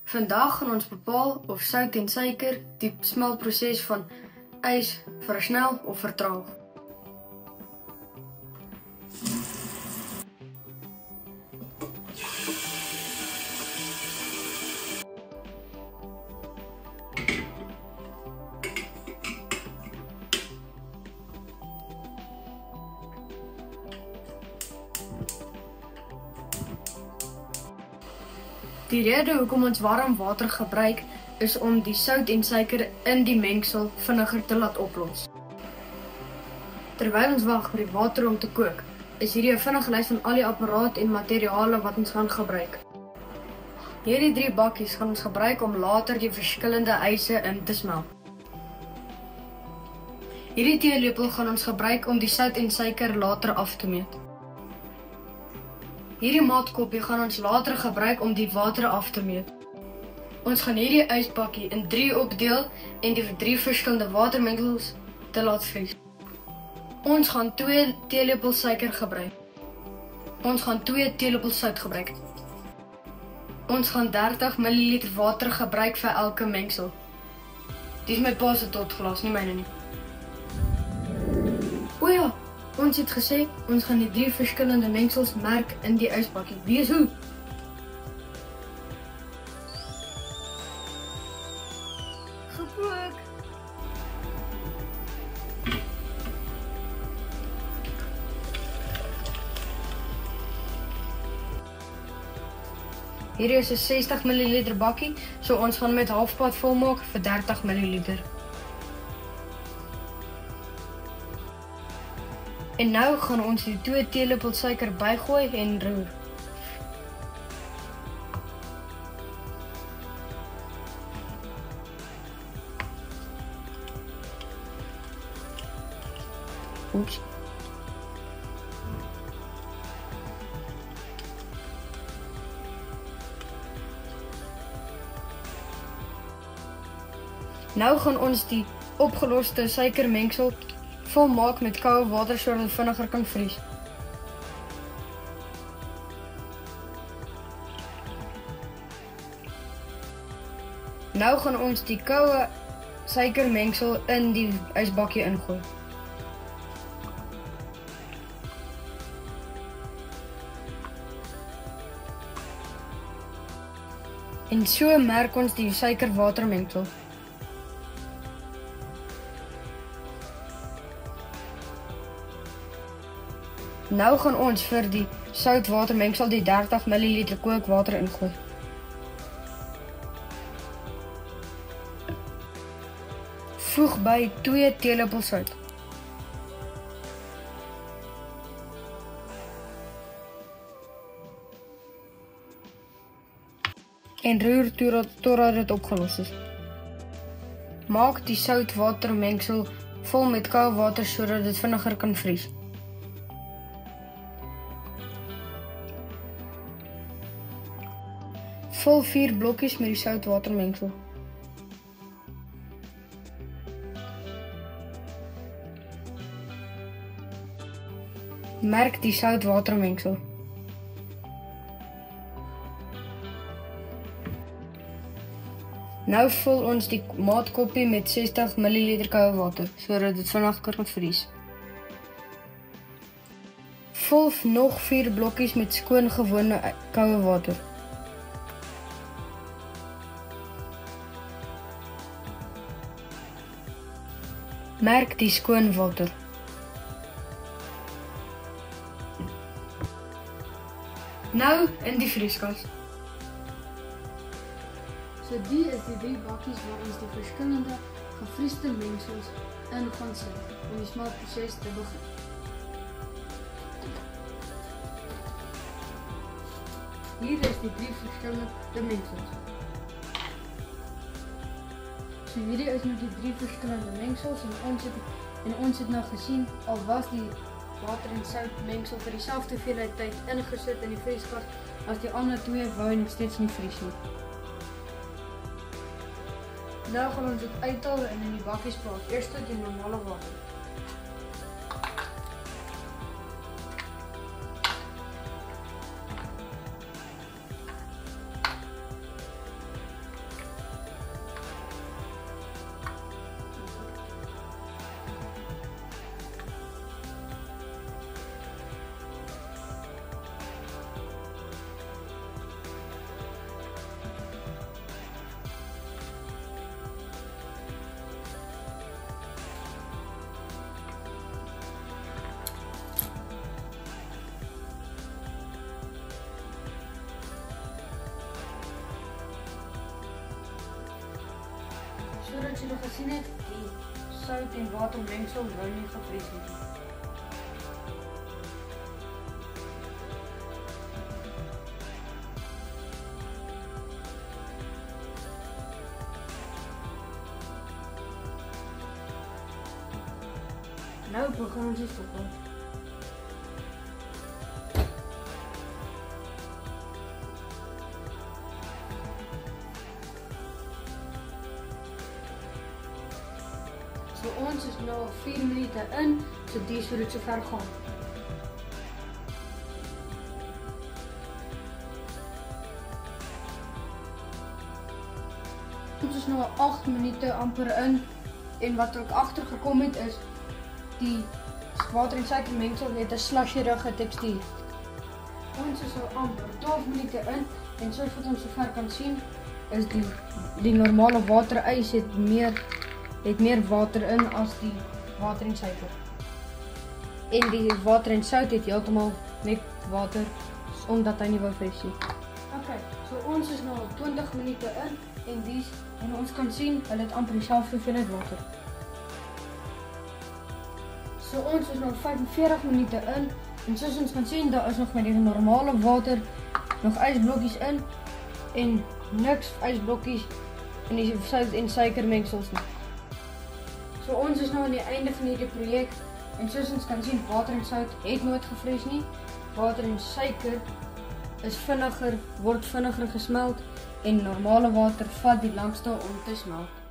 Vandag gaan ons bepaal of sout en suiker die smeltproses van ys versnel of vertraag. Die rede hoekom ons warm water gebruik is om die sout en suiker in die mengsel vinniger te laat oplos. Terwyl ons wag vir die water om te kook, is hierdie 'n vinnige lys van al die apparaat en materiale wat ons gaan gebruik. Hierdie 3 bakkies gaan ons gebruik om later die verskillende eise in te smelt. Hierdie teelepel gaan ons gebruik om die sout en suiker later af te meet. Hierdie maatkoppie gaan ons later gebruik om die water af te meet. Ons gaan hierdie ysbakkie in 3 opdeel en die 3 verskillende watermengsels te laat vries. Ons gaan 2 teelepels suiker gebruik. Ons gaan 2 teelepels sout gebruik. Ons gaan 30 ml water gebruik vir elke mengsel. Dis my pa se totglas, nie myne nie. O ja, ons het gesê ons gaan die 3 verskillende mengsels merk in die ysbakkie. Weet hoe? Gekook. Hier is 'n 60 ml bakkie, so ons gaan met halfpad volmaak vir 30 ml. En nou gaan ons die 2 teelepels suiker bygooi en roer. Oeps. Nou gaan ons die opgeloste suikermengsel volmaak met koue water sodat dit vinniger kan vries. Nou gaan ons die koue suikermengsel in die ysbakkie ingooi. En so merk ons die suikerwatermengsel. Nou gaan ons vir die soutwatermengsel die 30 ml kookwater ingooi. Voeg by 2 teelepels sout. En roer totdat dit opgelos is. Maak die soutwatermengsel vol met koue water sodat dit vinniger kan vries. Vul 4 blokkies met die soutwatermengsel. Merk die soutwatermengsel. Nou vul ons die maatkoppie met 60 ml koue water sodat dit vinniger kan vries. Vul nog 4 blokkies met skoon gewone koue water. Merk die skoon water. Nou in die vrieskas. So die is die 3 bakkies waar ons die verskillende gevriesde mengsels in gaan sit om die smeltproses te begin. Hier is die 3 verskillende mengsels. So hierdie is nou die 3 verskillende mengsels en ons het nou gesien al was die water en sout mengsel vir dieselfde hoeveelheid tyd ingesit in die vrieskas as die ander 2 wou nog steeds nie vries nie. Nou gaan ons dit uithaal en in die bakkies plaas. Eers die normale water. Sodat julle gesien het, die sout en water mengsel wou nie gevries het nie. Nou begin ons die stoppel. So ons is nou 4 minute in, so die sou dit so ver gaan. Ons is nou 8 minute amper in en wat ook agtergekom het is die water en suiker mengsel het 'n slusherige tekstuur. Ons is nou amper 12 minute in en soos wat ons sover kan sien is die normale waterys het meer water in as die water en suiker. En die water en sout het heeltemal net water omdat hy nie wou vries nie. Okay, so ons is nou 20 minute in en ons kan sien hulle het amper dieselfde hoeveelheid water. So ons is nou 45 minute in en soos ons kan sien daar is nog met die normale water nog ysblokkies in en niks ysblokkies in die sout en suiker mengsels nie. So ons is nou aan die einde van hierdie projek en soos ons kan sien water en sout het nooit gevries nie. Water en suiker word vinniger gesmelt en normale water vat die langste om te smelt.